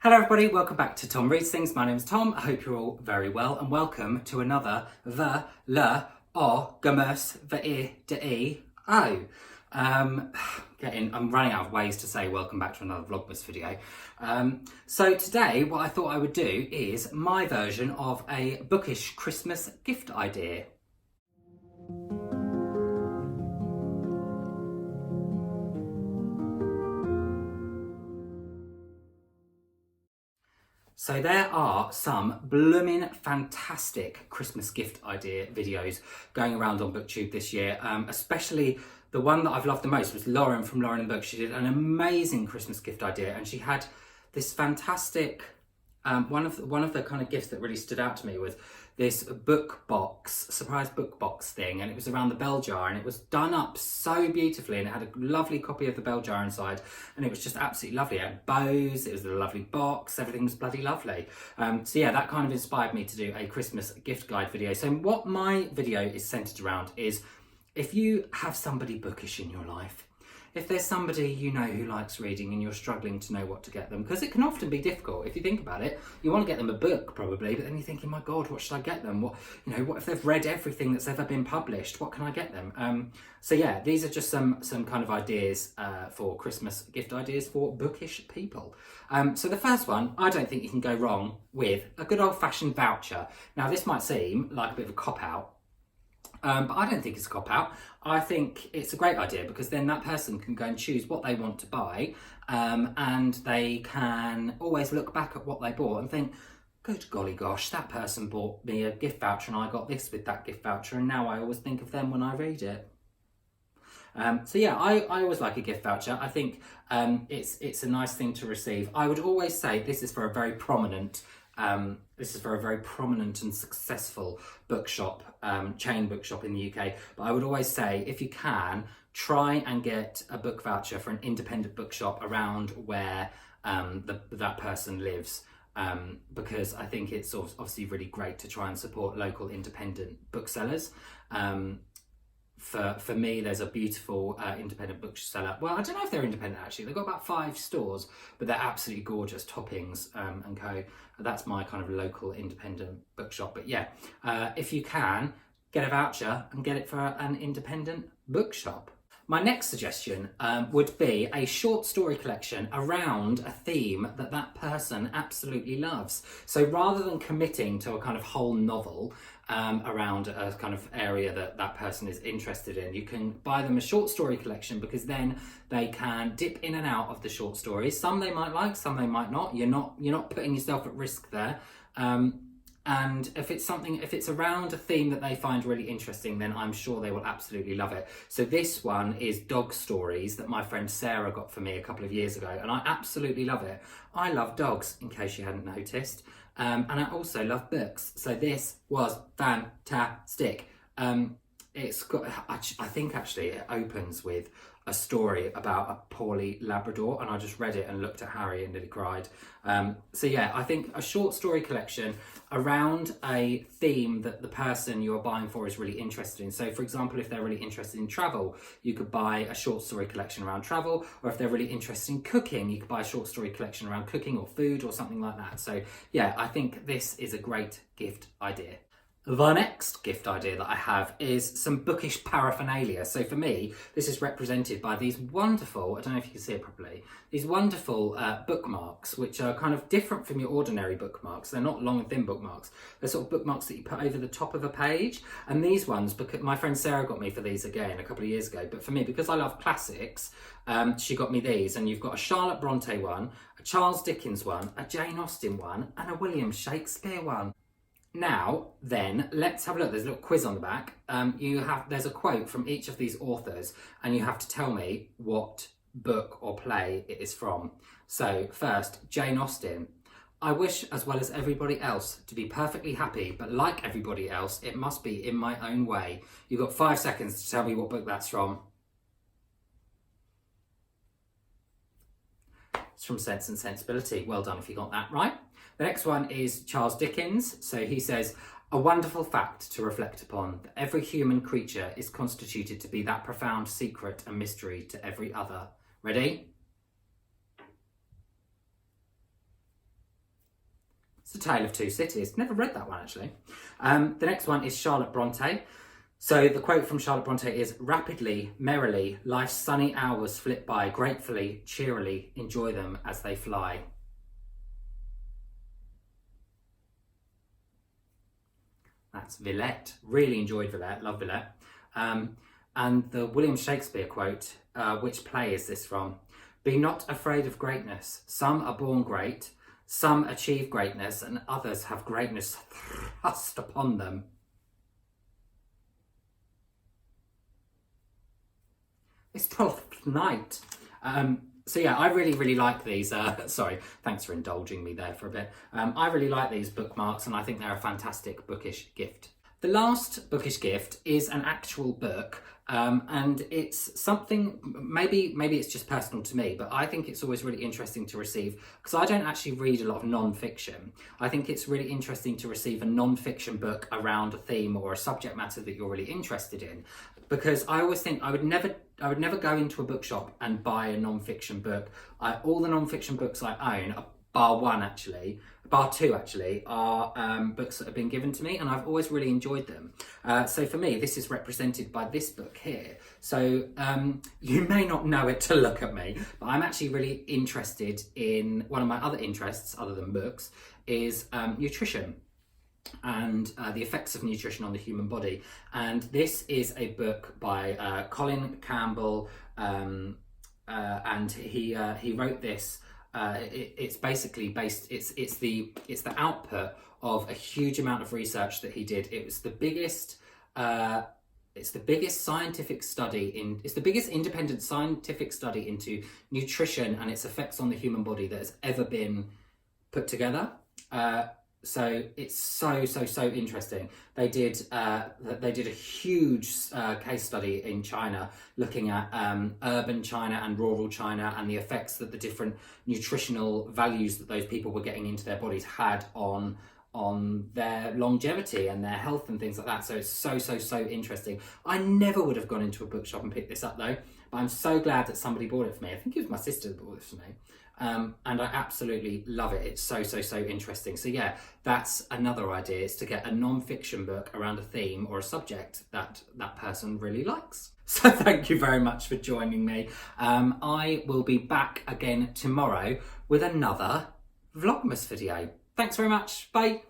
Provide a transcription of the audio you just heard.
Hello everybody, welcome back to Tom Reads Things. My name's Tom, I hope you're all very well and welcome to another Vlogmas. I'm running out of ways to say welcome back to another Vlogmas video. So today what I thought I would do is my version of a bookish Christmas gift idea. So there are some blooming fantastic Christmas gift idea videos going around on Booktube this year. Especially the one that I've loved the most was Lauren from Lauren and Book. She did an amazing Christmas gift idea, and she had this fantastic one of the kind of gifts that really stood out to me was this book box, surprise book box thing, and it was around the bell jar, and it was done up so beautifully, and it had a lovely copy of the bell jar inside, and it was just absolutely lovely. It had bows, it was a lovely box, everything was bloody lovely. So yeah, that kind of inspired me to do a Christmas gift guide video. So what my video is centered around is, if you have somebody bookish in your life, if there's somebody you know who likes reading and you're struggling to know what to get them, because it can often be difficult. If you think about it, you want to get them a book probably, but then you're thinking, my God, what should I get them? What if they've read everything that's ever been published? What can I get them? So yeah, these are just some kind of ideas for Christmas gift ideas for bookish people. So the first one, I don't think you can go wrong with a good old-fashioned voucher. Now this might seem like a bit of a cop-out, but I don't think it's a cop-out. I think it's a great idea, because then that person can go and choose what they want to buy, and they can always look back at what they bought and think, good golly gosh, that person bought me a gift voucher and I got this with that gift voucher, and now I always think of them when I read it. So yeah, I always like a gift voucher. I think it's a nice thing to receive. I would always say this is for a very prominent and successful bookshop, chain bookshop in the UK. But I would always say, if you can, try and get a book voucher for an independent bookshop around where that person lives. Because I think it's obviously really great to try and support local independent booksellers. For me, there's a beautiful independent bookseller. Well, I don't know if they're independent actually. They've got about 5 stores, but they're absolutely gorgeous. Toppings and Co. That's my kind of local independent bookshop. But yeah, if you can, get a voucher and get it for an independent bookshop. My next suggestion would be a short story collection around a theme that person absolutely loves. So rather than committing to a kind of whole novel around a kind of area that person is interested in, you can buy them a short story collection, because then they can dip in and out of the short stories. Some they might like, some they might not. You're not putting yourself at risk there. And if it's around a theme that they find really interesting, then I'm sure they will absolutely love it. So this one is dog stories that my friend Sarah got for me a couple of years ago, and I absolutely love it. I love dogs, in case you hadn't noticed, and I also love books. So this was fantastic. It's got, I think actually it opens with a story about a poorly Labrador, and I just read it and looked at Harry and nearly cried. So yeah, I think a short story collection around a theme that the person you're buying for is really interested in. So for example, if they're really interested in travel, you could buy a short story collection around travel, or if they're really interested in cooking, you could buy a short story collection around cooking or food or something like that. So yeah, I think this is a great gift idea. The next gift idea that I have is some bookish paraphernalia. So for me, this is represented by these wonderful, I don't know if you can see it properly, these wonderful bookmarks, which are kind of different from your ordinary bookmarks. They're not long and thin bookmarks. They're sort of bookmarks that you put over the top of a page. And these ones, because my friend Sarah got me for these again a couple of years ago, but for me, because I love classics, she got me these. And you've got a Charlotte Bronte one, a Charles Dickens one, a Jane Austen one, and a William Shakespeare one. Now, then, let's have a look. There's a little quiz on the back. There's a quote from each of these authors, and you have to tell me what book or play it is from. So, first, Jane Austen. I wish, as well as everybody else, to be perfectly happy, but like everybody else, it must be in my own way. You've got 5 seconds to tell me what book that's from. It's from Sense and Sensibility. Well done if you got that right. The next one is Charles Dickens. So he says, a wonderful fact to reflect upon, that every human creature is constituted to be that profound secret and mystery to every other. Ready? It's A Tale of Two Cities. Never read that one, actually. The next one is Charlotte Bronte. So the quote from Charlotte Bronte is, "Rapidly, merrily, life's sunny hours flit by, gratefully, cheerily, enjoy them as they fly." That's Villette. Really enjoyed Villette, love Villette. And the William Shakespeare quote, which play is this from? "Be not afraid of greatness. Some are born great, some achieve greatness, and others have greatness thrust upon them." It's Twelfth Night. So yeah, I really like these. Sorry, thanks for indulging me there for a bit. I really like these bookmarks, and I think they're a fantastic bookish gift. The last bookish gift is an actual book, and it's something, maybe it's just personal to me, but I think it's always really interesting to receive, because I don't actually read a lot of non-fiction. I think it's really interesting to receive a non-fiction book around a theme or a subject matter that you're really interested in, because I always think I would never go into a bookshop and buy a non-fiction book. All the non-fiction books I own, bar two actually, are books that have been given to me, and I've always really enjoyed them. So for me, this is represented by this book here. So you may not know it to look at me, but I'm actually really interested in, one of my other interests other than books is nutrition and the effects of nutrition on the human body. And this is a book by Colin Campbell, and he wrote this. It's basically based. It's the output of a huge amount of research that he did. It was the biggest. It's the biggest scientific study it's the biggest independent scientific study into nutrition and its effects on the human body that has ever been put together. So it's so interesting. They did a huge case study in China, looking at urban China and rural China, and the effects that the different nutritional values that those people were getting into their bodies had on their longevity and their health and things like that. So it's so interesting. I never would have gone into a bookshop and picked this up though, but I'm so glad that somebody bought it for me. I think it was my sister that bought it for me. And I absolutely love it. It's so interesting. So yeah, that's another idea, is to get a non-fiction book around a theme or a subject that that person really likes. So thank you very much for joining me. I will be back again tomorrow with another Vlogmas video. Thanks very much. Bye.